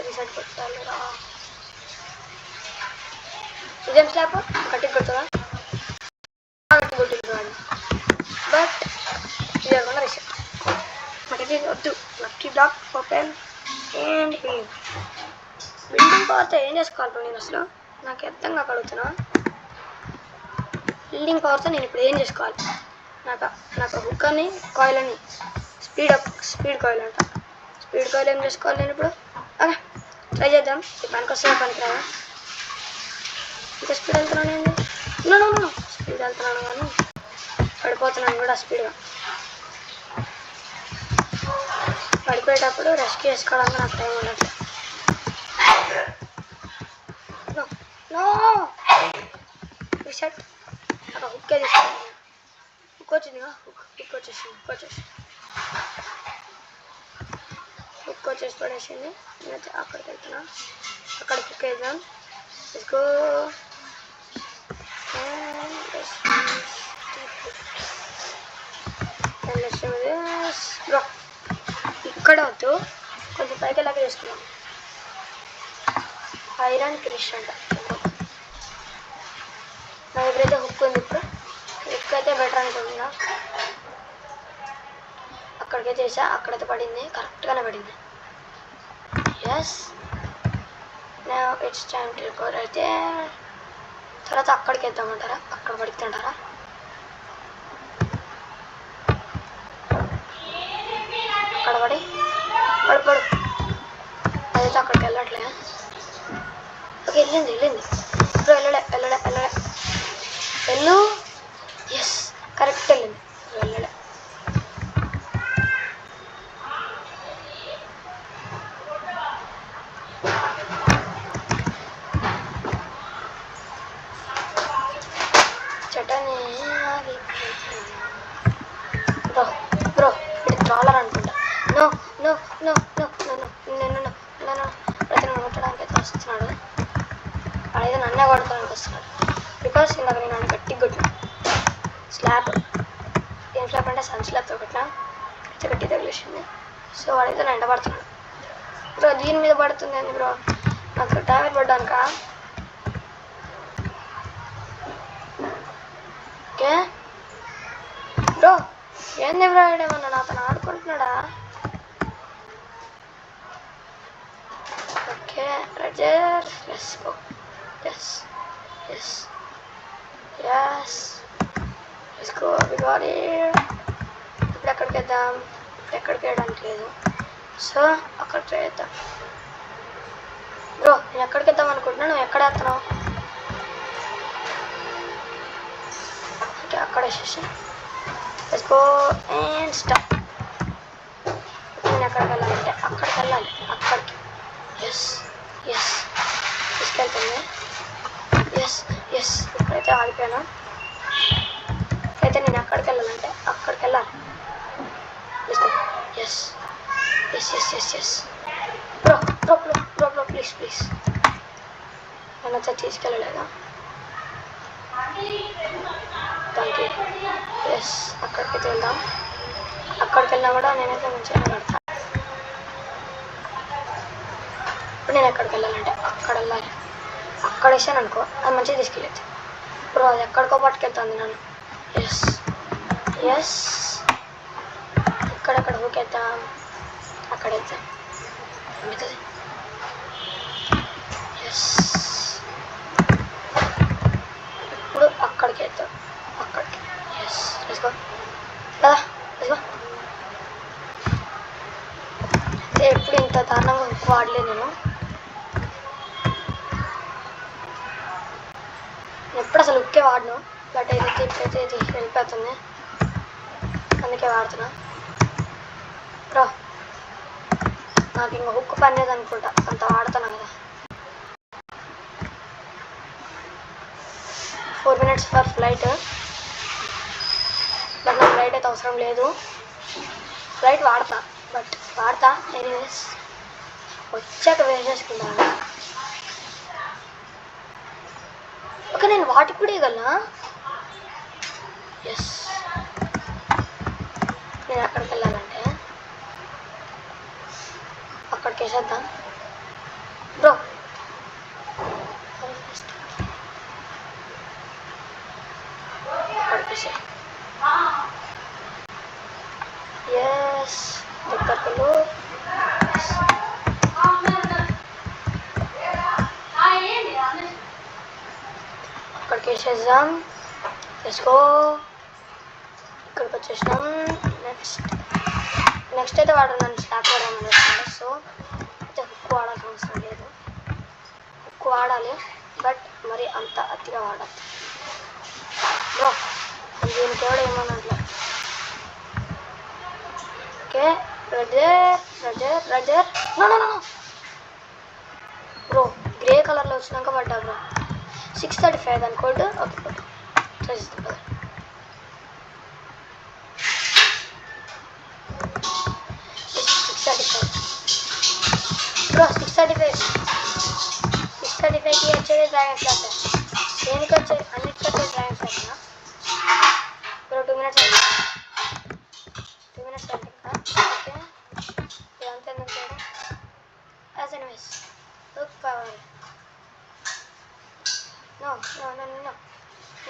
రీసెట్ పెట్టాలి రా. ఇదేం స్లాబ్ గట్టి కొడుతుందా, గట్టి కొట్టింది వాడు. బట్ ఇది కాకుండా రీసెట్ మనకి వద్దు. Lucky block open and building పోతే ఏం చేసుకోవాలి బ్రో నేను అసలు. నాకు అర్థంగా కడుగుతున్నా. బిల్డింగ్ పవర్తో నేను ఇప్పుడు ఏం చేసుకోవాలి? నాకు నాకు హుక్ అని కాయిల్ అని స్పీడ్ కాయిల్ అంట. స్పీడ్ కాయిల్ ఏం చేసుకోవాలి నేను ఇప్పుడు? ఓకే ట్రై చేద్దాం. ఈ పనికి వస్తే పనికి రాదా? ఇంత స్పీడ్ వెళ్తున్నాను ఏంటి? నో స్పీడ్ వెళ్తున్నాను కానీ పడిపోతున్నాను కూడా స్పీడ్గా. పడిపోయేటప్పుడు రెస్క్యూ చేసుకోవడానికి నాకు టైం ఉండదు. నో రిసెట్ అక్కడ హుక్కే తీసుకున్నాను. హుక్ వచ్చిందిగా, హుక్ వచ్చేసి పడేసింది. నేనైతే అక్కడికి వెళ్తున్నా. అక్కడికి హుక్ వేద్దాం. Let's go. బ్రో ఇక్కడ వద్దు, కొంచెం పైకి వెళ్ళాక చేసుకున్నాం. ఐరన్ క్రిష్ అంట. నా దగ్గరైతే హుక్ ఉంది. ఇప్పుడు హుక్ అయితే బెటర్ అనుకుంటున్నా. అక్కడికైతే వేసా, అక్కడైతే పడింది, కరెక్ట్గానే పడింది. ఎస్ నా ఇట్స్ టైమ్ టు గో. అయితే తర్వాత అక్కడికి వెళ్తామంటారా? అక్కడ పడుతుంటారా? అక్కడ పడి అదైతే అక్కడికి వెళ్ళట్లే. ఓకే వెళ్ళింది ఇప్పుడు వెళ్ళలే వెళ్ళు. ఎస్ కరెక్ట్ వెళ్ళింది. వెళ్ళలే. చటని బ్రో ఇది ట్రాలర్ అనుకుంటా. నో అయితే నన్ను కొట్టడానికి అయితే వస్తున్నాడు. అదైతే నన్నే కొడతానికి వస్తున్నాడు. బికాస్ ఇందాక నేను నన్ను గట్టిగా కొట్టినా. స్లాబ్ ఏం స్లాబ్ అంటే సన్ స్లాబ్తో కొట్టినా. అయితే గట్టి తగిలేసింది. సో వాడైతే నన్ను ఎండ పడుతున్నాడు. బ్రో దీని మీద పడుతుంది అండి బ్రో, నాకు డ్యామేజ్ పడ్డానుకా? ఓకే బ్రో ఏంది బ్రో ఏమన్నా అతను ఆడుకుంటున్నాడా? Okay roger let's go. Yes let's go everybody. ఇప్పుడు ఎక్కడికి వెళ్దాం? ఇప్పుడు ఎక్కడికి వెళ్ళడానికి లేదు. సో అక్కడ ట్రై చేద్దాం. బ్రో నేను ఎక్కడికి వెళ్దాం అనుకుంటున్నా, నువ్వు ఎక్కడ వేస్తున్నావు? ఓకే అక్కడ వేసేసి లెట్స్ గో అండ్ స్టాప్. నేను ఎక్కడికి వెళ్ళాలంటే అక్కడికి వెళ్ళాలి. అక్కడికి ఎస్ తీసుకెళ్తుంది. ఎస్ ఇక్కడైతే ఆగిపోయాను. అయితే నేను ఎక్కడికి వెళ్ళాలంటే అక్కడికి వెళ్ళాలి. ఎస్ బ్రో ప్లీజ్ నన్ను అయితే తీసుకెళ్ళలేదా? Thank you. ఎస్ అక్కడికైతే వెళ్దాం. అక్కడికి వెళ్ళినా కూడా నేనైతే మంచిగా కడతాను. ఇప్పుడు నేను ఎక్కడికి వెళ్ళాలంటే అక్కడ వెళ్ళాలి. అక్కడ వేసాను అనుకో అది మంచిగా తీసుకెళ్ళేది. బ్రో అది ఎక్కడికో పట్టుకెళ్తుంది నన్ను. ఎస్ ఇక్కడెక్కడ ఊకేద్దాం. అక్కడ వెళ్తాం అందుకది. ఎస్ ఇప్పుడు అక్కడికి వెళ్తాం. అక్కడికి ఎస్ లెట్స్ గో ఎప్పుడు ఇంత దారుణంగా హుక్ వాడలేదు నేను ఎప్పుడు అసలు హుక్కే వాడను. బట్ ఏదైతే ఇప్పుడైతే ఇది వెళ్ళిపోతుంది, అందుకే వాడుతున్నా. బ్రో నాకు ఇంకా హుక్ పని లేదు అనుకుంటా, అంత వాడుతున్నా కదా. 4 minutes ఫర్ ఫ్లైట్. బట్ నాకు ఫ్లైట్ అయితే అవసరం లేదు. ఫ్లైట్ వాడతా ఎనీవేస్ వచ్చాక వేస్ట్ చేసుకుంటాను. ఓకే నేను వాటికి కూడా ఇవ్వగలనా? ఎస్ నేను అక్కడికి వెళ్ళాలంటే అక్కడికి వేసేద్దాం. బ్రో అక్కడికి వేసే. ఎస్ దగ్గరలో ఎక్కేసేద్దాం. Let's go. ఇక్కడికి వచ్చేసినాం. నెక్స్ట్ అయితే వాడు నన్ను స్లాప్ వాడమని వస్తున్నాడు. సో అయితే హుక్ వాడాల్సిన అవసరం లేదు. హుక్ వాడాలి, బట్ మరి అంత అతిగా వాడాలి. బ్రో దీనికి ఎవడు ఏమన్నట్లే. ఓకే రజర్ నో బ్రో, గ్రే కలర్లో వచ్చినాక పడ్డా బ్రో. 635 దాని కోడ్. ఓకే కోడ్ చేస్తాం కదా. 635 బ్రో. 635కి వచ్చేది డ్రాగన్ ఫ్లాట్. దేనికి వచ్చేది? అన్నిటికి వచ్చేది డ్రాగన్ ఫ్లాట్ బ్రో. 2 minutes అయింది. 2 minutes అయింది. ఓకే ఇదంతా ఎందుకు చేయడం? యాజ్ ఎనీవేస్ హుక్ కావాలి.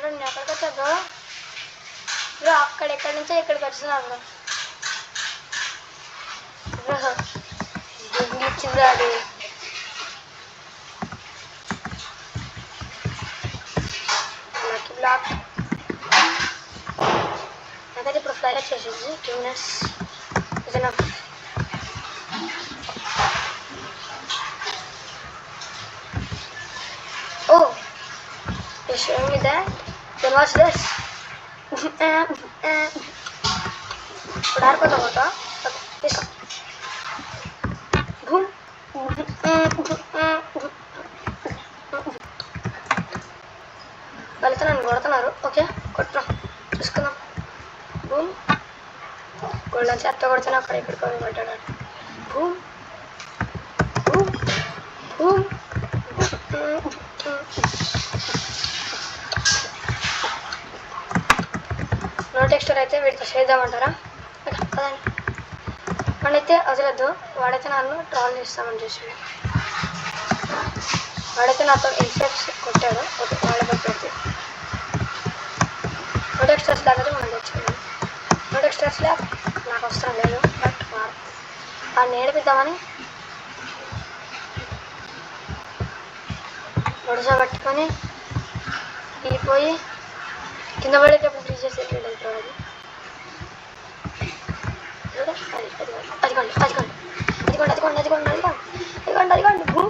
నేను ఎక్కడికి వచ్చా బ్రో? బ్రో అక్కడెక్కడి నుంచో ఇక్కడికి వచ్చినా బ్రో. బ్రో ఇచ్చింది అది. Lucky black. నాకైతే ఇప్పుడు ఫ్లై వచ్చేసింది. 2 minutes is enough. Oh, you're showing me that? Then watch this. ఇప్పుడు ఆడుకోతా పోతా. ఓకే తీసుకో. వాళ్ళతో నన్ను కొడుతున్నారు. ఓకే కొట్టున్నాం, చూసుకుందాం. బూమ్. గోల్డెన్ చేత్తో కొడుతున్నా. అక్కడ ఇక్కడ పడ్డాడు. Boom boom boom. No texture అయితే వీటితో చేద్దామంటారా? కదండి. వాడైతే వదలద్దు. వాడైతే నన్ను ట్రాల్ చేస్తామని చూసాడు. వాడైతే నాతో ఇన్సెప్ట్స్ కొట్టాడు. ఓకే వాళ్ళ పెట్టి నో టెక్స్చర్స్ లేకపోతే మనం తెచ్చుకున్నాం. నో టెక్స్చర్స్ లేక నాకు అవసరం లేదు. బట్ వాడిని ఏడిపిద్దామని వరుస పట్టుకొని వెళ్ళిపోయి కింద పడేటప్పుడు ఫ్రీజ్ చేసి వెళ్ళిపోవాలి. అదిగోండి భూ.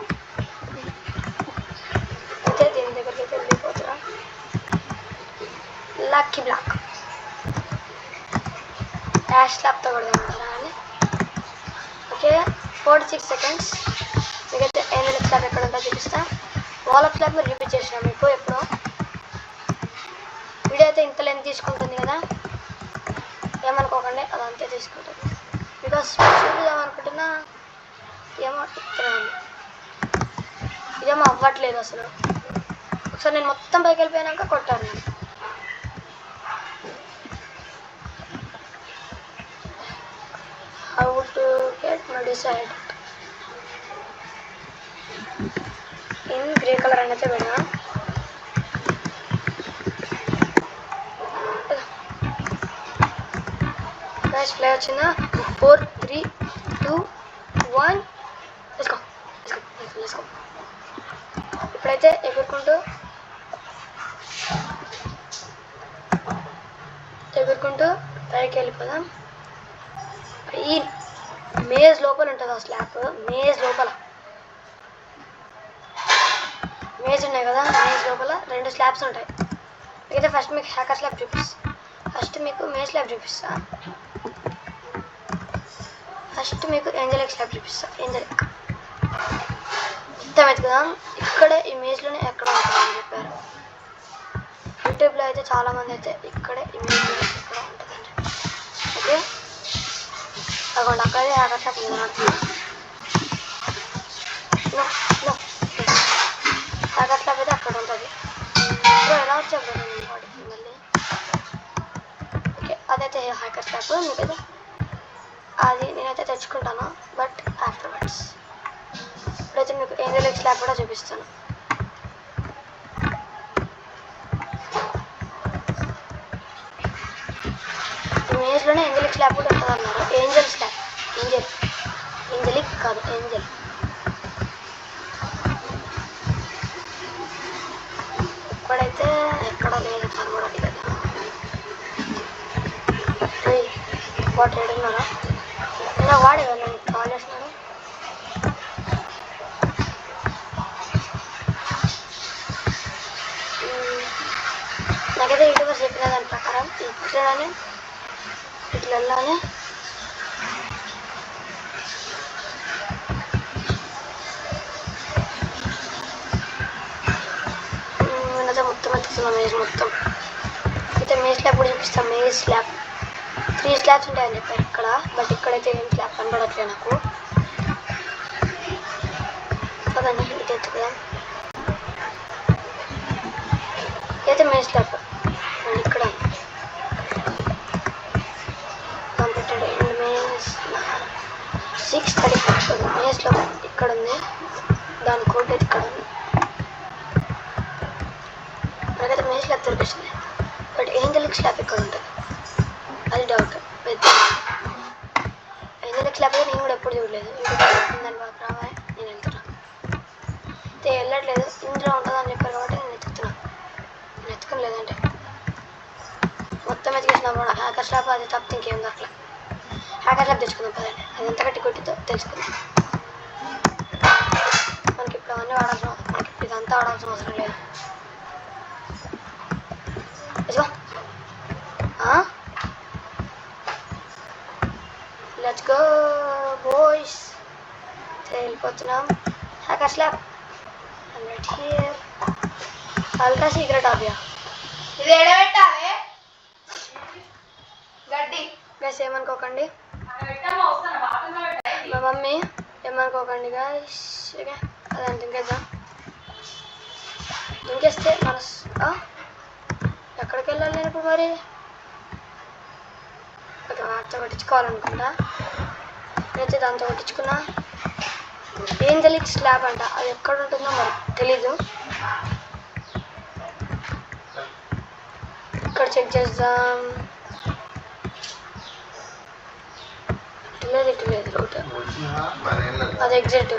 అయితే దీని దగ్గరికి అయితే వెళ్ళిపోతున్నా. లక్కీ బ్లాక్ డాష్ ల్యాప్తో కొడదామంటారా అని. Okay 46 seconds. మీకైతే ఏమైనా స్లాబ్ ఎక్కడ ఉందో చూపిస్తా. వాల్ ఆఫ్ స్లాబ్ రిపీట్ చేసినా మీకు ఎప్పుడో. వీడియో అయితే ఇంత లెంత్ తీసుకుంటుంది కదా, ఏమనుకోకండి, అదంతే తీసుకుంటుంది. బికాస్ చూపిద్దామనుకుంటున్నా ఏమో ఇదేమో అవ్వట్లేదు అసలు. ఒకసారి నేను మొత్తం పైకి వెళ్ళిపోయాక కొట్టాను. How to get decide in grey colour అని అయితే పెడదాం. ప్లే వచ్చిందా? 4 3 2 1 let's go. ఇప్పుడైతే ఎగురుకుంటూ పైకి వెళ్ళిపోదాం. ఈ మేజ్ లోపల ఉంటుంది ఆ స్లాబ్. మేజ్ లోపల మేజ్ ఉన్నాయి కదా, మేజ్ లోపల 2 స్లాబ్స్ ఉంటాయి. అయితే ఫస్ట్ మీకు హ్యాకర్ స్లాబ్ చూపిస్తా. ఫస్ట్ మీకు మేజ్ స్లాబ్ చూపిస్తా. ఫస్ట్ మీకు ఏంజలిక్ స్లాబ్ చూపిస్తా. ఏంజలిక్ మొత్తం వెతుకుదాం. ఇక్కడే ఈ మేజ్లోనే ఎక్కడ ఉంటుందని చెప్పారు. యూట్యూబ్లో అయితే చాలామంది అయితే ఇక్కడే ఈ మేజ్లో ఎక్కడ ఉంటుందని చెప్పారు. ఓకే అక్కడ అక్కడే హ్యాకర్ స్లాబ్ ఉందన్నట్టు. హ్యాకర్ స్లాబ్ అయితే అక్కడ ఉంటుంది. ఇప్పుడు ఎలా వచ్చారు నేను వాడికి మళ్ళీ. ఓకే అదైతే హ్యాకర్ స్లాబ్. మీకైతే అది నేనైతే తెచ్చుకుంటాను, బట్ ఆఫ్టర్వర్డ్స్. ఇప్పుడైతే మీకు ఏంజలిక్ స్లాబ్ కూడా చూపిస్తాను. ఈ మేజ్లోనే ఏంజలిక్ స్లాబ్ కూడా ఉంటుంది అన్నారు. Angel slab. ఏంజలిక్ కాదు, ఏంజల్. ఇక్కడైతే ఎక్కడ లేదు కనబడాలి కదా. వాటర్ ఏడున్నారా? ఇంకా వాడే కదా కాల్ చేస్తున్నాడు. నాకైతే యూట్యూబర్స్ చెప్పిన దాని ప్రకారం ఇట్లానే ఇట్లా వెళ్ళాలి. నేనైతే మొత్తం ఎత్తుకున్నాం మేజ్ మొత్తం. అయితే మేజ్ స్లాబ్ కూడా చూపిస్తాం. మేజ్ స్లాబ్ 3 స్లాబ్స్ ఉంటాయని చెప్పారు ఇక్కడ. బట్ ఇక్కడైతే ఏం స్లాబ్ కనబడట్లేదు నాకు. అదండి ఇది ఎత్తుకుదాం. అయితే మేజ్ స్లాబ్ అండ్ ఇక్కడ కంప్యూటర్ అండ్ మేజ్ 6:35 మేజ్లో ఇక్కడ ఉంది. దాని కోడ్ అయితే ఇక్కడ ఉంది. మనకైతే మేజ్ స్లాబ్ దొరికిస్తుంది. బట్ ఏంజలిక్ స్లాబ్ ఇక్కడ ఉంటుంది, అది డౌట్. ఏంజలిక్ స్లాబ్ అయితే నేను కూడా ఎప్పుడు చూడలేదు. దాని బాగా రావాలి, నేను వెళ్తున్నా. అయితే వెళ్ళట్లేదు, ఇందులో ఉంటుందని చెప్పారు కాబట్టి నేను ఎత్తుకుతున్నాను. నేను ఎత్తుకుని లేదంటే మొత్తం ఎత్తుకేసినప్పుడు హ్యాకర్ స్లాబ్ అది తప్పితే ఇంకేం దొరకలే. హ్యాకర్ స్లాబ్ తెచ్చుకుందాం పదండి. అది ఎంత గట్టి కొట్టితో తెలుసుకుందాం. మనకి ఇప్పుడు అవన్నీ వాడాల్సిన మనకి ఇప్పుడు ఇదంతా వాడాల్సిన అవసరం లేదు. Let's go boys. వెళ్ళిపోతున్నాం. Hacker slab right here. హల్కా సీక్రెట్ ఆఫ్ యా ఇది ఎడబెట్టాలి గడ్డి గైస్, ఏమనుకోకండి మా మమ్మీ, ఏమనుకోకండి గైస్. ఓకే అదంతా దుంకేద్దాం. దుంకేస్తే మన ఎక్కడికి వెళ్ళాలి నేను ఇప్పుడు మరి? ఓకే వాటితో కొట్టించుకోవాలనుకుంటా. నేనైతే దాంతో కొట్టించుకున్నా. ఏంజలిక్ స్లాబ్ అంట, అది ఎక్కడ ఉంటుందో మరి తెలీదు. ఇక్కడ చెక్ చేద్దాం. లేదు ఇటు లేదు రూట్, అది ఎగ్జిట్.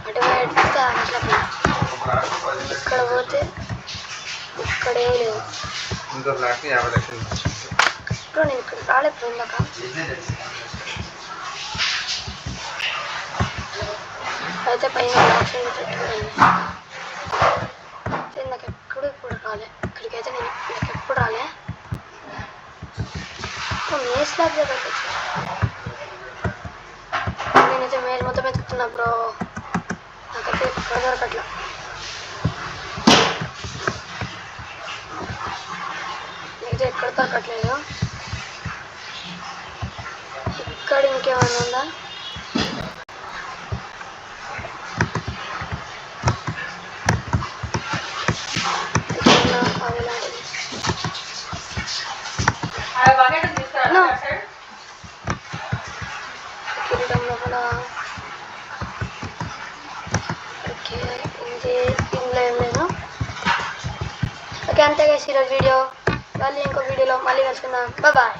అటు పెడితే అట్లా ఇక్కడ పోతే ఇక్కడే లేదు. ఇప్పుడు నేను ఇక్కడ రాలేదు ఇందాక. అయితే పైన ఆప్షన్ పెట్టుకోండి. నాకు ఎప్పుడు ఇప్పుడు రాలే ఇక్కడికైతే. నేను నాకు ఎప్పుడు రాలే. మేజ్ స్లాబ్ దగ్గరికి వచ్చా. నేనైతే మేజ్ మొత్తం ఎత్తుకుతున్నా బ్రో. నాకైతే ఎక్కడ దొరకట్లా. నేనైతే ఎక్కడ దొరకట్లేదు. ఇక్కడ ఇంకేమైనా ఉందా? కిరీటంలో కూడా ఓకే. ఇందులో ఏం లేదు. ఓకే అంతే గైస్ ఈరోజు వీడియో. మళ్ళీ ఇంకో వీడియోలో మళ్ళీ కలుసుకుందాం. బాయ్.